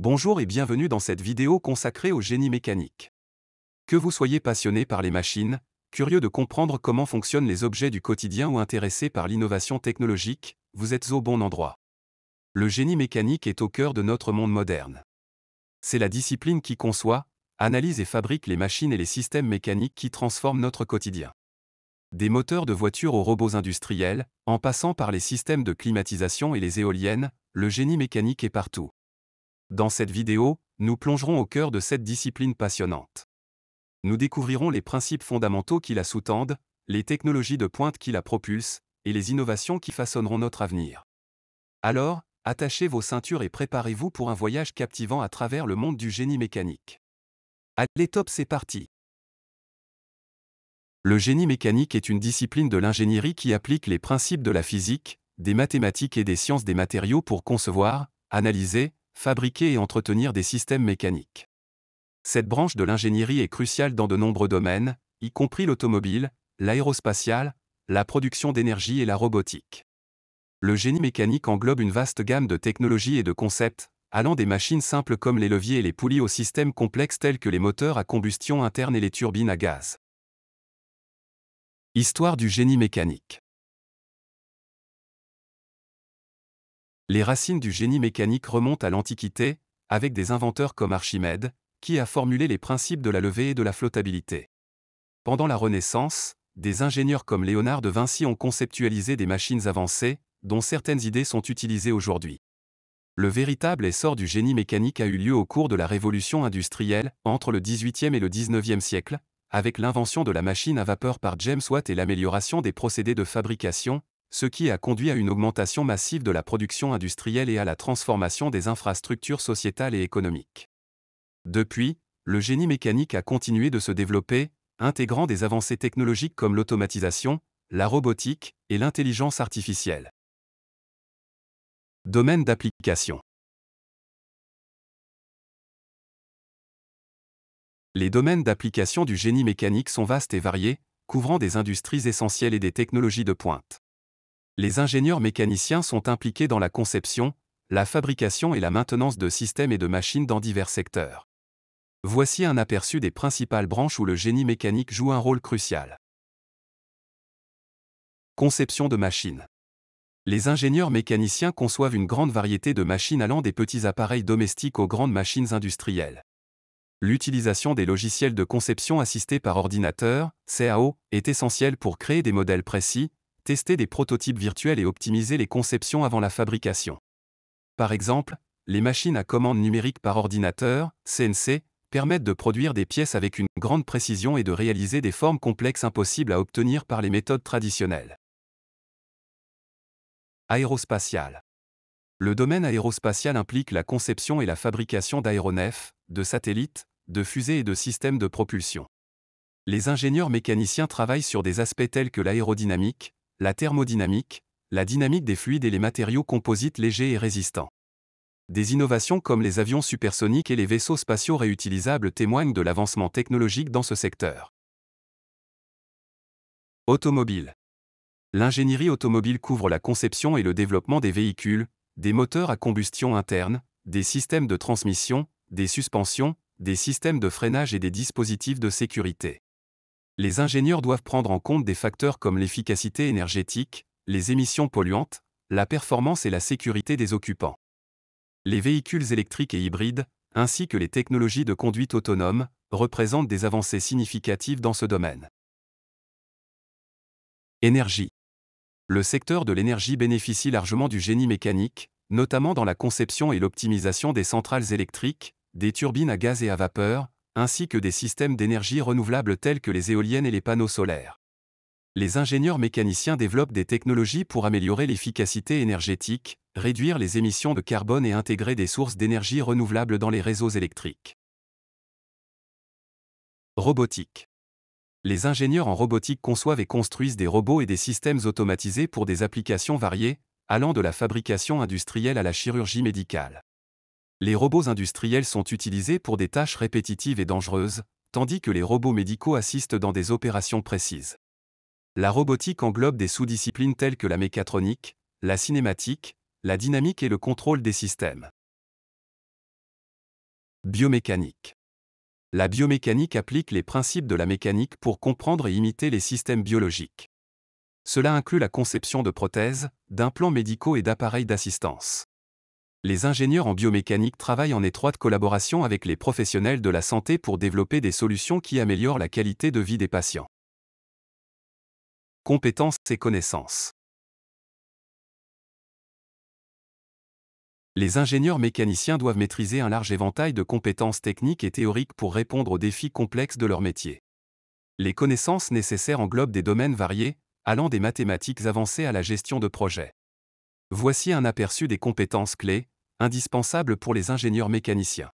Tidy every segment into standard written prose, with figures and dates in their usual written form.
Bonjour et bienvenue dans cette vidéo consacrée au génie mécanique. Que vous soyez passionné par les machines, curieux de comprendre comment fonctionnent les objets du quotidien ou intéressé par l'innovation technologique, vous êtes au bon endroit. Le génie mécanique est au cœur de notre monde moderne. C'est la discipline qui conçoit, analyse et fabrique les machines et les systèmes mécaniques qui transforment notre quotidien. Des moteurs de voitures aux robots industriels, en passant par les systèmes de climatisation et les éoliennes, le génie mécanique est partout. Dans cette vidéo, nous plongerons au cœur de cette discipline passionnante. Nous découvrirons les principes fondamentaux qui la sous-tendent, les technologies de pointe qui la propulsent, et les innovations qui façonneront notre avenir. Alors, attachez vos ceintures et préparez-vous pour un voyage captivant à travers le monde du génie mécanique. Allez top, c'est parti! Le génie mécanique est une discipline de l'ingénierie qui applique les principes de la physique, des mathématiques et des sciences des matériaux pour concevoir, analyser, fabriquer et entretenir des systèmes mécaniques. Cette branche de l'ingénierie est cruciale dans de nombreux domaines, y compris l'automobile, l'aérospatiale, la production d'énergie et la robotique. Le génie mécanique englobe une vaste gamme de technologies et de concepts, allant des machines simples comme les leviers et les poulies aux systèmes complexes tels que les moteurs à combustion interne et les turbines à gaz. Histoire du génie mécanique. Les racines du génie mécanique remontent à l'Antiquité, avec des inventeurs comme Archimède, qui a formulé les principes de la levée et de la flottabilité. Pendant la Renaissance, des ingénieurs comme Léonard de Vinci ont conceptualisé des machines avancées, dont certaines idées sont utilisées aujourd'hui. Le véritable essor du génie mécanique a eu lieu au cours de la Révolution industrielle, entre le XVIIIe et le XIXe siècle, avec l'invention de la machine à vapeur par James Watt et l'amélioration des procédés de fabrication, ce qui a conduit à une augmentation massive de la production industrielle et à la transformation des infrastructures sociétales et économiques. Depuis, le génie mécanique a continué de se développer, intégrant des avancées technologiques comme l'automatisation, la robotique et l'intelligence artificielle. Domaine d'application. Les domaines d'application du génie mécanique sont vastes et variés, couvrant des industries essentielles et des technologies de pointe. Les ingénieurs mécaniciens sont impliqués dans la conception, la fabrication et la maintenance de systèmes et de machines dans divers secteurs. Voici un aperçu des principales branches où le génie mécanique joue un rôle crucial. Conception de machines. Les ingénieurs mécaniciens conçoivent une grande variété de machines allant des petits appareils domestiques aux grandes machines industrielles. L'utilisation des logiciels de conception assistés par ordinateur, CAO, est essentielle pour créer des modèles précis, tester des prototypes virtuels et optimiser les conceptions avant la fabrication. Par exemple, les machines à commande numérique par ordinateur, CNC, permettent de produire des pièces avec une grande précision et de réaliser des formes complexes impossibles à obtenir par les méthodes traditionnelles. Aérospatial. Le domaine aérospatial implique la conception et la fabrication d'aéronefs, de satellites, de fusées et de systèmes de propulsion. Les ingénieurs mécaniciens travaillent sur des aspects tels que l'aérodynamique, la thermodynamique, la dynamique des fluides et les matériaux composites légers et résistants. Des innovations comme les avions supersoniques et les vaisseaux spatiaux réutilisables témoignent de l'avancement technologique dans ce secteur. Automobile. L'ingénierie automobile couvre la conception et le développement des véhicules, des moteurs à combustion interne, des systèmes de transmission, des suspensions, des systèmes de freinage et des dispositifs de sécurité. Les ingénieurs doivent prendre en compte des facteurs comme l'efficacité énergétique, les émissions polluantes, la performance et la sécurité des occupants. Les véhicules électriques et hybrides, ainsi que les technologies de conduite autonome, représentent des avancées significatives dans ce domaine. Énergie. Le secteur de l'énergie bénéficie largement du génie mécanique, notamment dans la conception et l'optimisation des centrales électriques, des turbines à gaz et à vapeur, ainsi que des systèmes d'énergie renouvelable tels que les éoliennes et les panneaux solaires. Les ingénieurs mécaniciens développent des technologies pour améliorer l'efficacité énergétique, réduire les émissions de carbone et intégrer des sources d'énergie renouvelables dans les réseaux électriques. Robotique. Les ingénieurs en robotique conçoivent et construisent des robots et des systèmes automatisés pour des applications variées, allant de la fabrication industrielle à la chirurgie médicale. Les robots industriels sont utilisés pour des tâches répétitives et dangereuses, tandis que les robots médicaux assistent dans des opérations précises. La robotique englobe des sous-disciplines telles que la mécatronique, la cinématique, la dynamique et le contrôle des systèmes. Biomécanique. La biomécanique applique les principes de la mécanique pour comprendre et imiter les systèmes biologiques. Cela inclut la conception de prothèses, d'implants médicaux et d'appareils d'assistance. Les ingénieurs en biomécanique travaillent en étroite collaboration avec les professionnels de la santé pour développer des solutions qui améliorent la qualité de vie des patients. Compétences et connaissances. Les ingénieurs mécaniciens doivent maîtriser un large éventail de compétences techniques et théoriques pour répondre aux défis complexes de leur métier. Les connaissances nécessaires englobent des domaines variés, allant des mathématiques avancées à la gestion de projets. Voici un aperçu des compétences clés, indispensables pour les ingénieurs mécaniciens.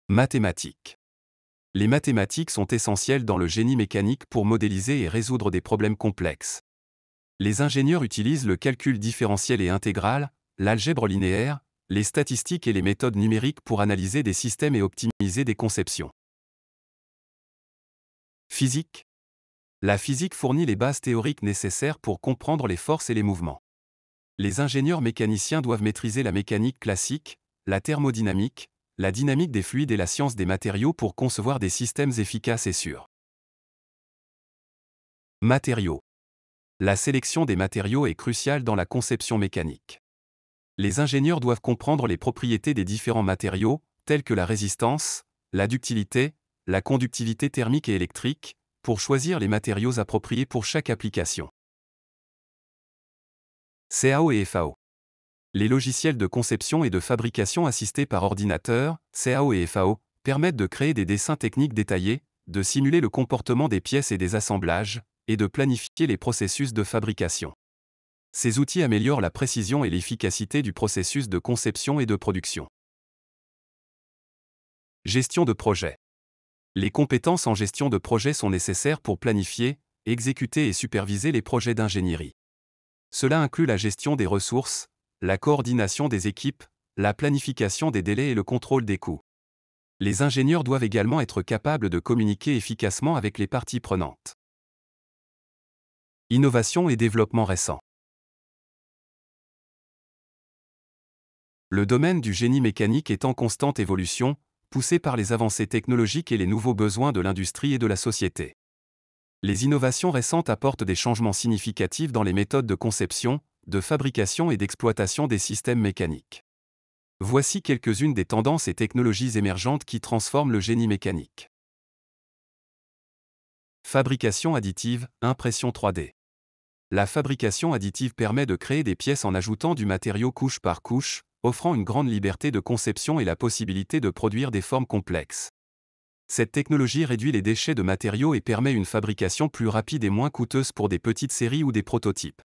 Mathématiques. Les mathématiques sont essentielles dans le génie mécanique pour modéliser et résoudre des problèmes complexes. Les ingénieurs utilisent le calcul différentiel et intégral, l'algèbre linéaire, les statistiques et les méthodes numériques pour analyser des systèmes et optimiser des conceptions. Physique. La physique fournit les bases théoriques nécessaires pour comprendre les forces et les mouvements. Les ingénieurs mécaniciens doivent maîtriser la mécanique classique, la thermodynamique, la dynamique des fluides et la science des matériaux pour concevoir des systèmes efficaces et sûrs. Matériaux. La sélection des matériaux est cruciale dans la conception mécanique. Les ingénieurs doivent comprendre les propriétés des différents matériaux, tels que la résistance, la ductilité, la conductivité thermique et électrique, pour choisir les matériaux appropriés pour chaque application. CAO et FAO. Les logiciels de conception et de fabrication assistés par ordinateur, CAO et FAO, permettent de créer des dessins techniques détaillés, de simuler le comportement des pièces et des assemblages, et de planifier les processus de fabrication. Ces outils améliorent la précision et l'efficacité du processus de conception et de production. Gestion de projet. Les compétences en gestion de projet sont nécessaires pour planifier, exécuter et superviser les projets d'ingénierie. Cela inclut la gestion des ressources, la coordination des équipes, la planification des délais et le contrôle des coûts. Les ingénieurs doivent également être capables de communiquer efficacement avec les parties prenantes. Innovation et développement récent. Le domaine du génie mécanique est en constante évolution, poussé par les avancées technologiques et les nouveaux besoins de l'industrie et de la société. Les innovations récentes apportent des changements significatifs dans les méthodes de conception, de fabrication et d'exploitation des systèmes mécaniques. Voici quelques-unes des tendances et technologies émergentes qui transforment le génie mécanique. Fabrication additive, impression 3D. La fabrication additive permet de créer des pièces en ajoutant du matériau couche par couche, offrant une grande liberté de conception et la possibilité de produire des formes complexes. Cette technologie réduit les déchets de matériaux et permet une fabrication plus rapide et moins coûteuse pour des petites séries ou des prototypes.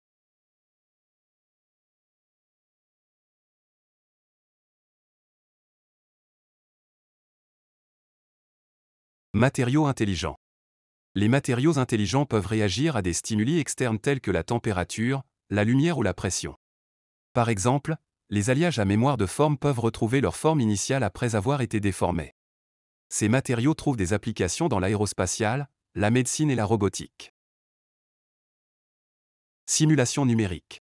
Matériaux intelligents. Les matériaux intelligents peuvent réagir à des stimuli externes tels que la température, la lumière ou la pression. Par exemple, les alliages à mémoire de forme peuvent retrouver leur forme initiale après avoir été déformés. Ces matériaux trouvent des applications dans l'aérospatiale, la médecine et la robotique. Simulation numérique.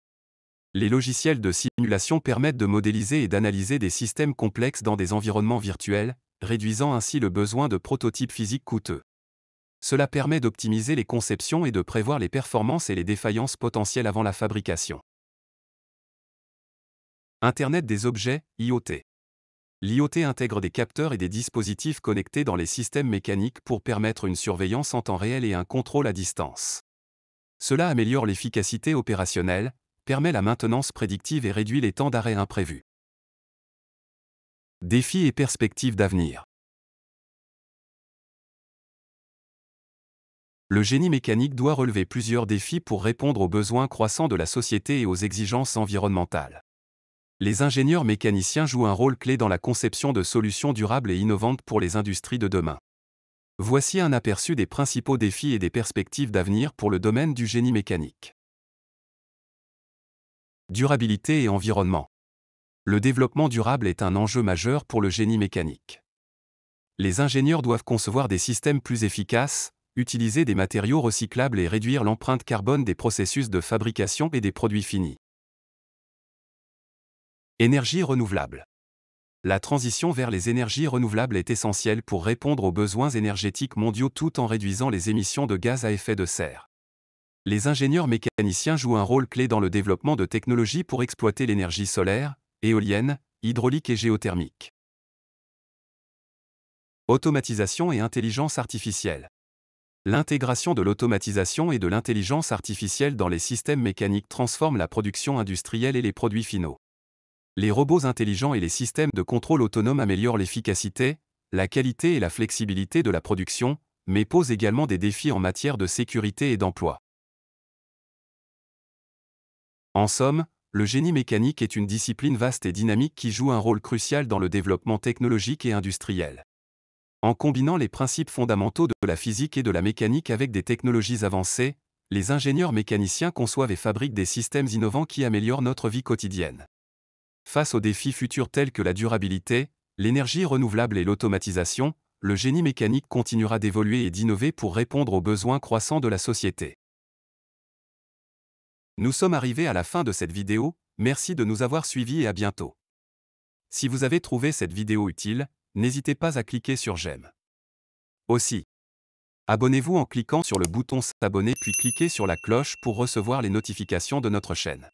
Les logiciels de simulation permettent de modéliser et d'analyser des systèmes complexes dans des environnements virtuels, réduisant ainsi le besoin de prototypes physiques coûteux. Cela permet d'optimiser les conceptions et de prévoir les performances et les défaillances potentielles avant la fabrication. Internet des objets, IoT. L'IoT intègre des capteurs et des dispositifs connectés dans les systèmes mécaniques pour permettre une surveillance en temps réel et un contrôle à distance. Cela améliore l'efficacité opérationnelle, permet la maintenance prédictive et réduit les temps d'arrêt imprévus. Défis et perspectives d'avenir. Le génie mécanique doit relever plusieurs défis pour répondre aux besoins croissants de la société et aux exigences environnementales. Les ingénieurs mécaniciens jouent un rôle clé dans la conception de solutions durables et innovantes pour les industries de demain. Voici un aperçu des principaux défis et des perspectives d'avenir pour le domaine du génie mécanique. Durabilité et environnement. Le développement durable est un enjeu majeur pour le génie mécanique. Les ingénieurs doivent concevoir des systèmes plus efficaces, utiliser des matériaux recyclables et réduire l'empreinte carbone des processus de fabrication et des produits finis. Énergie renouvelable. La transition vers les énergies renouvelables est essentielle pour répondre aux besoins énergétiques mondiaux tout en réduisant les émissions de gaz à effet de serre. Les ingénieurs mécaniciens jouent un rôle clé dans le développement de technologies pour exploiter l'énergie solaire, éolienne, hydraulique et géothermique. Automatisation et intelligence artificielle. L'intégration de l'automatisation et de l'intelligence artificielle dans les systèmes mécaniques transforme la production industrielle et les produits finaux. Les robots intelligents et les systèmes de contrôle autonome améliorent l'efficacité, la qualité et la flexibilité de la production, mais posent également des défis en matière de sécurité et d'emploi. En somme, le génie mécanique est une discipline vaste et dynamique qui joue un rôle crucial dans le développement technologique et industriel. En combinant les principes fondamentaux de la physique et de la mécanique avec des technologies avancées, les ingénieurs mécaniciens conçoivent et fabriquent des systèmes innovants qui améliorent notre vie quotidienne. Face aux défis futurs tels que la durabilité, l'énergie renouvelable et l'automatisation, le génie mécanique continuera d'évoluer et d'innover pour répondre aux besoins croissants de la société. Nous sommes arrivés à la fin de cette vidéo, merci de nous avoir suivis et à bientôt. Si vous avez trouvé cette vidéo utile, n'hésitez pas à cliquer sur j'aime. Aussi, abonnez-vous en cliquant sur le bouton s'abonner puis cliquez sur la cloche pour recevoir les notifications de notre chaîne.